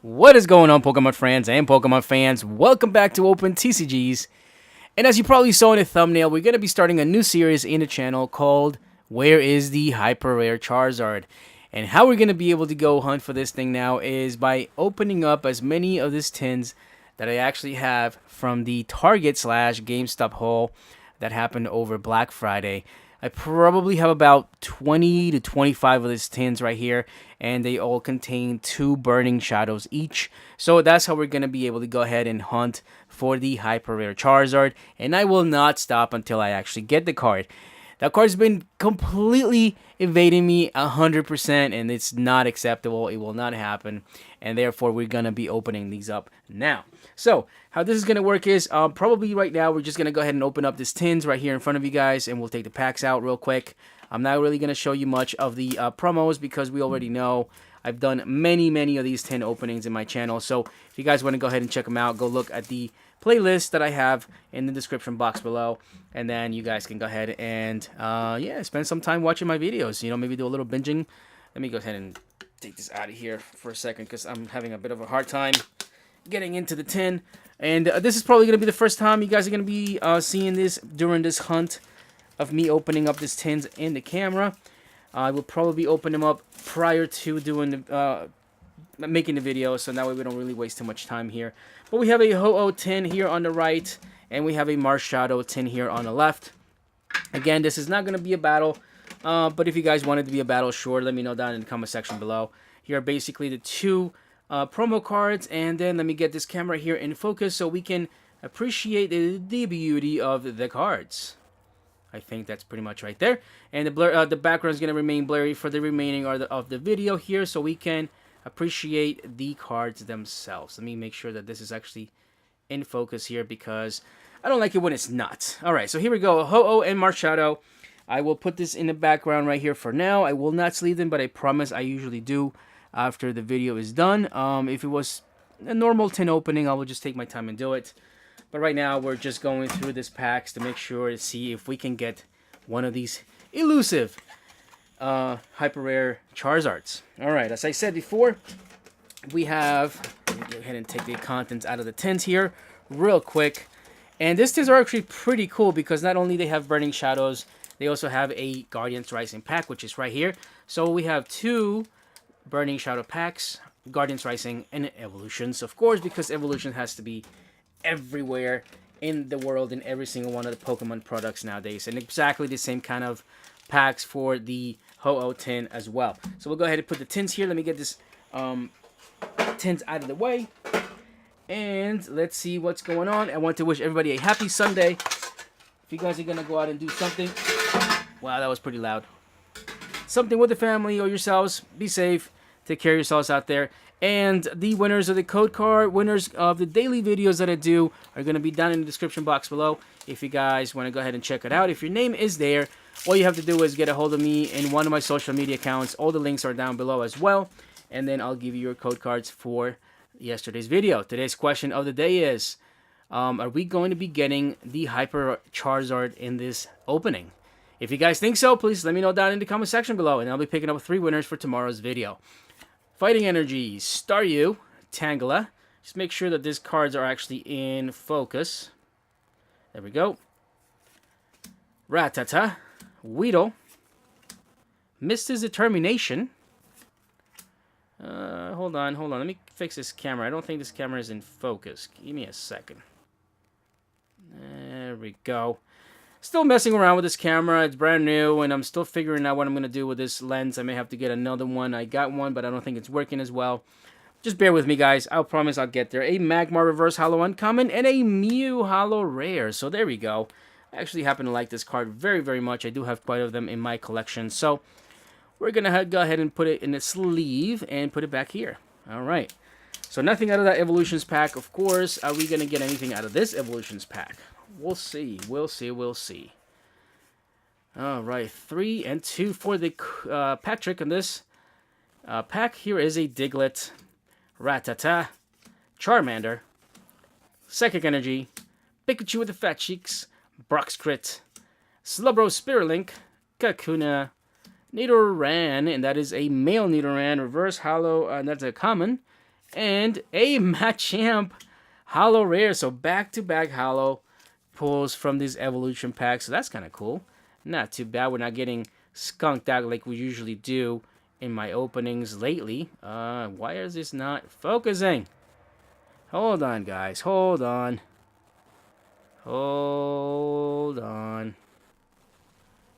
What is going on, Pokemon friends and Pokemon fans? Welcome back to Open TCGs. And as you probably saw in the thumbnail, we're going to be starting a new series in the channel called Where is the Hyper Rare Charizard? And how we're going to be able to go hunt for this thing now is by opening up as many of these tins that I actually have from the Target / GameStop haul that happened over Black Friday. I probably have about 20 to 25 of these tins right here, and they all contain 2 Burning Shadows each. So that's how we're going to be able to go ahead and hunt for the Hyper Rare Charizard, and I will not stop until I actually get the card. That card's been completely evading me 100%, and it's not acceptable. It will not happen, and therefore we're going to be opening these up now. So how this is going to work is probably right now we're just going to go ahead and open up these tins right here in front of you guys, and we'll take the packs out real quick. I'm not really going to show you much of the promos because we already know I've done many of these 10 openings in my channel. So if you guys want to go ahead and check them out, go look at the playlist that I have in the description box below, and then you guys can go ahead and yeah, spend some time watching my videos. You know, maybe do a little binging. Let me go ahead and take this out of here for a second because I'm having a bit of a hard time getting into the tin. And this is probably going to be the first time you guys are going to be seeing this during this hunt of me opening up these tins in the camera. I will probably open them up prior to doing the making the video, so that way we don't really waste too much time here. But we have a Ho-Oh tin here on the right, and we have a Marshadow tin here on the left. Again, this is not going to be a battle, but if you guys want it to be a battle, sure, let me know down in the comment section below. Here are basically the 2 promo cards, and then let me get this camera here in focus so we can appreciate the beauty of the cards. I think that's pretty much right there. And the background is going to remain blurry for the remaining of the video here, so we can appreciate the cards themselves. Let me make sure that this is actually in focus here because I don't like it when it's not. Alright, so here we go. Ho-Oh and Marshadow. I will put this in the background right here for now. I will not sleeve them, but I promise I usually do after the video is done. If it was a normal tin opening, I will just take my time and do it. But right now, we're just going through this packs to make sure to see if we can get one of these elusive Hyper Rare Charizards. Alright, as I said before, we have... Let me go ahead and take the contents out of the tins here real quick. And these tins are actually pretty cool because not only they have Burning Shadows, they also have a Guardians Rising pack, which is right here. So we have 2 Burning Shadow packs, Guardians Rising, and Evolutions, of course, because Evolution has to be everywhere in the world in every single one of the Pokemon products nowadays, and exactly the same kind of packs for the Ho-Oh tin as well. So we'll go ahead and put the tins here. Let me get this tins out of the way, and let's see what's going on. I want to wish everybody a happy Sunday. If you guys are gonna go out and do something, wow, that was pretty loud. Something with the family or yourselves, be safe, take care of yourselves out there. And the winners of the code card, winners of the daily videos that I do are going to be down in the description box below. If you guys want to go ahead and check it out. If your name is there, all you have to do is get a hold of me in one of my social media accounts. All the links are down below as well. And then I'll give you your code cards for yesterday's video. Today's question of the day is, are we going to be getting the Hyper Charizard in this opening? If you guys think so, please let me know down in the comment section below. And I'll be picking up 3 winners for tomorrow's video. Fighting Energy, Staryu, Tangela. Just make sure that these cards are actually in focus. There we go. Rattata, Weedle, Mr. Determination. Hold on. Let me fix this camera. I don't think this camera is in focus. Give me a second. There we go. Still messing around with this camera. It's brand new, and I'm still figuring out what I'm going to do with this lens. I may have to get another one. I got one, but I don't think it's working as well. Just bear with me, guys. I'll promise I'll get there. A Magmar Reverse Holo Uncommon and a Mew Holo Rare. So there we go. I actually happen to like this card very much. I do have quite of them in my collection. So we're going to go ahead and put it in the sleeve and put it back here. All right. So nothing out of that Evolutions pack, of course. Are we going to get anything out of this Evolutions pack? We'll see. We'll see. All right, 3 and 2 for the pack trick on this pack. Here is a Diglett, Rattata, Charmander, Psychic Energy, Pikachu with the Fat Cheeks, Brock's Crit, Slowbro Spirulink, Kakuna, Nidoran, and that is a male Nidoran, Reverse Holo, and that's a common, And a Machamp Holo Rare. So back-to-back Holo pulls from this evolution pack. So that's kind of cool. Not too bad. We're not getting skunked out like we usually do in my openings lately. Why is this not focusing? Hold on, guys. Hold on. Hold on.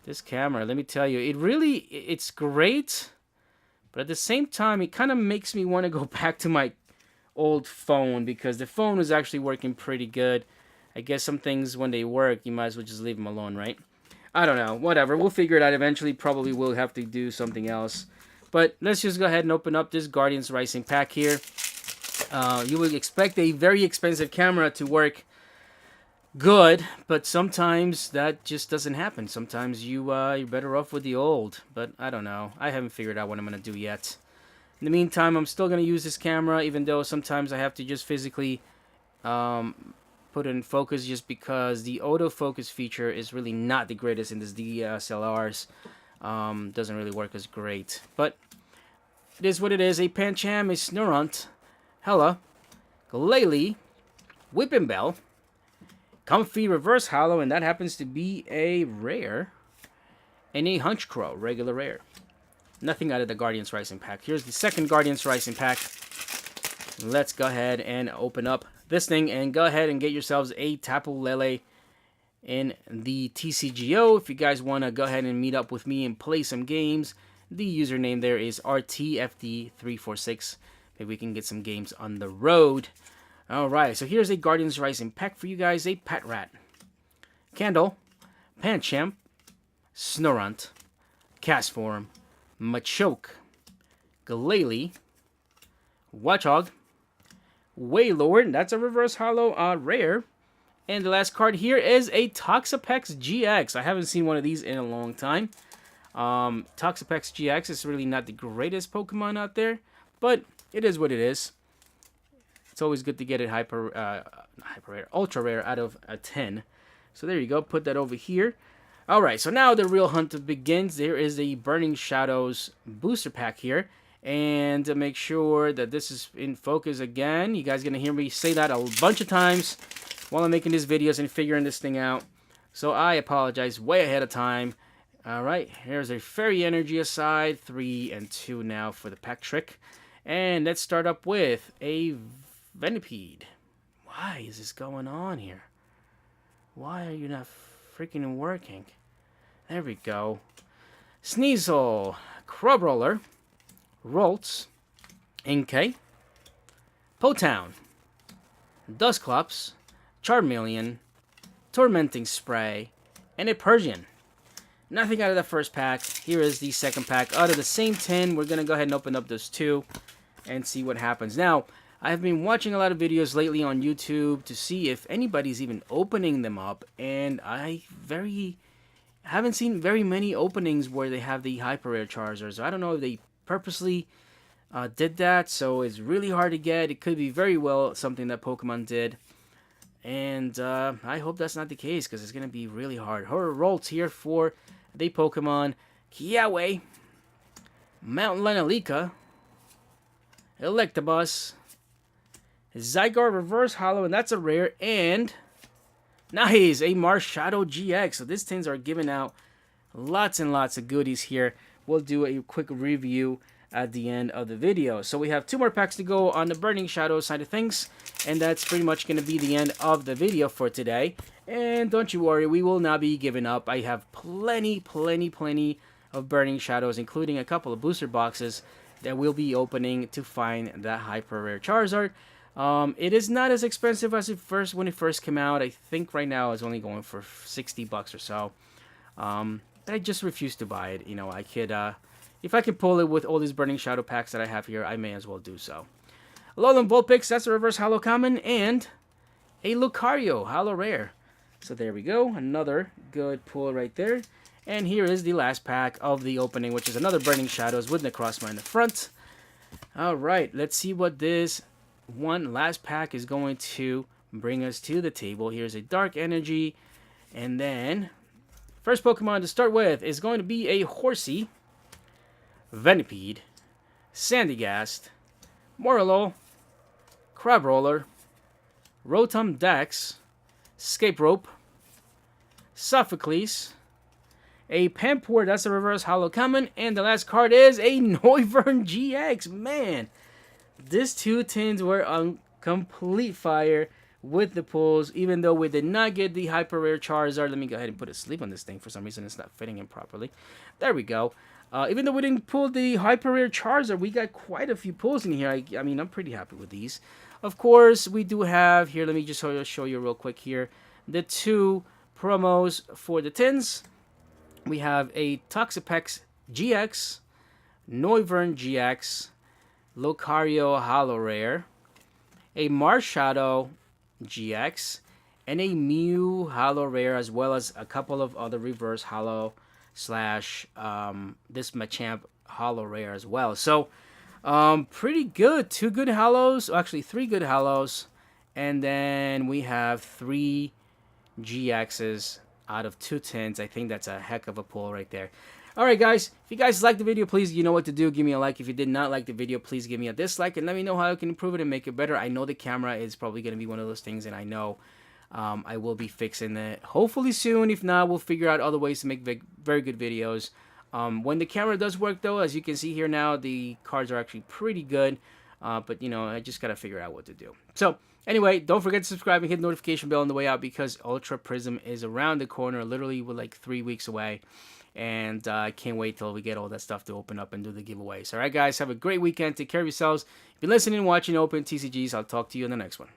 This camera, let me tell you, it's great. But at the same time, it kind of makes me want to go back to my old phone because the phone was actually working pretty good. I guess some things, when they work, you might as well just leave them alone, right? I don't know. Whatever. We'll figure it out eventually. Probably we'll have to do something else. But let's just go ahead and open up this Guardians Rising pack here. You would expect a very expensive camera to work good, but sometimes that just doesn't happen. Sometimes you're better off with the old, but I don't know. I haven't figured out what I'm going to do yet. In the meantime, I'm still going to use this camera, even though sometimes I have to just physically put it in focus just because the autofocus feature is really not the greatest in this DSLRs. Doesn't really work as great, but it is what it is. A Pancham, a Snorunt, Hella, Glalie, Whipping Bell, Comfy Reverse Holo, and that happens to be a rare, and a Hunchcrow, regular rare. Nothing out of the Guardians Rising pack. Here's the second Guardians Rising pack. Let's go ahead and open up this thing and go ahead and get yourselves a Tapu Lele in the TCGO. If you guys want to go ahead and meet up with me and play some games, the username there is RTFD346. Maybe we can get some games on the road. Alright, so here's a Guardians Rising pack for you guys. A Patrat, Candle, Pancham, Snorunt, Castform, Machoke, Glalie, Watchog, Wailord, that's a reverse holo rare. And the last card here is a Toxapex GX. I haven't seen one of these in a long time. Toxapex GX is really not the greatest Pokemon out there, but it is what it is. It's always good to get it ultra rare out of a 10. So there you go. Put that over here. All right. So now the real hunt begins. There is a Burning Shadows booster pack here. And to make sure that this is in focus again, you guys going to hear me say that a bunch of times while I'm making these videos and figuring this thing out. So I apologize way ahead of time. All right. Here's a Fairy Energy aside. 3 and 2 now for the pack trick. And let's start up with a Venipede. Why is this going on here? Why are you not freaking working? There we go. Sneasel, Crabrawler, Roltz, Inkay, Potown, Dusclops, Charmeleon, Tormenting Spray, and a Persian. Nothing out of the first pack. Here is the second pack. Out of the same 10, we're going to go ahead and open up those two and see what happens. Now, I've been watching a lot of videos lately on YouTube to see if anybody's even opening them up, and I haven't seen very many openings where they have the hyper rare Charizards. I don't know if they purposely did that, so it's really hard to get. It could be very well something that Pokemon did, and I hope that's not the case because it's going to be really hard. Her Rolls here for the Pokemon Kiawe, Mount Lanalika, Electabuzz, Zygarde Reverse Holo, and that's a rare, and nice, a Marshadow GX. So these things are giving out lots and lots of goodies here. We'll do a quick review at the end of the video. So we have 2 more packs to go on the Burning Shadow side of things, and that's pretty much going to be the end of the video for today. And don't you worry, we will not be giving up. I have plenty of Burning Shadows, including a couple of booster boxes that we'll be opening to find that hyper rare Charizard. It is not as expensive as when it first came out. I think right now it's only going for $60 or so. But I just refuse to buy it. You know, I could, if I could pull it with all these Burning Shadow packs that I have here, I may as well do so. Alolan Vulpix, that's a reverse holo common, and a Lucario holo rare. So there we go, another good pull right there. And here is the last pack of the opening, which is another Burning Shadows with Necrozma in the front. Alright, let's see what this one last pack is going to bring us to the table. Here's a Dark Energy, and then first Pokemon to start with is going to be a Horsey, Venipede, Sandygast, Morlo, Crabrawler, Rotom Dex, Escape Rope, Sophocles, a Pampor, that's a reverse holo common, and the last card is a Noivern GX. Man, these two tins were on complete fire with the pulls, even though we did not get the hyper rare Charizard. Let me go ahead and put a sleeve on this thing. For some reason, it's not fitting in properly. There we go. Even though we didn't pull the hyper rare Charizard, we got quite a few pulls in here. I mean, I'm pretty happy with these. Of course, we do have here, let me just show you real quick here, the two promos for the tins. We have a Toxapex GX, Noivern GX, Lucario Holo Rare, a Marshadow GX, and a Mew Holo Rare, as well as a couple of other reverse holo slash this Machamp Holo Rare as well. So pretty good. 2 good holos, actually 3 good holos, and then we have 3 GXs out of 2 tins. I think that's a heck of a pull right there. Alright guys, if you guys liked the video, please, you know what to do. Give me a like. If you did not like the video, please give me a dislike and let me know how I can improve it and make it better. I know the camera is probably going to be one of those things, and I know I will be fixing it hopefully soon. If not, we'll figure out other ways to make very good videos. When the camera does work though, as you can see here now, the cards are actually pretty good. But, you know, I just got to figure out what to do. So, anyway, don't forget to subscribe and hit the notification bell on the way out, because Ultra Prism is around the corner. Literally, we're like 3 weeks away. And I can't wait till we get all that stuff to open up and do the giveaways. Alright, guys, have a great weekend. Take care of yourselves. If you're listening and watching Open TCGs, I'll talk to you in the next one.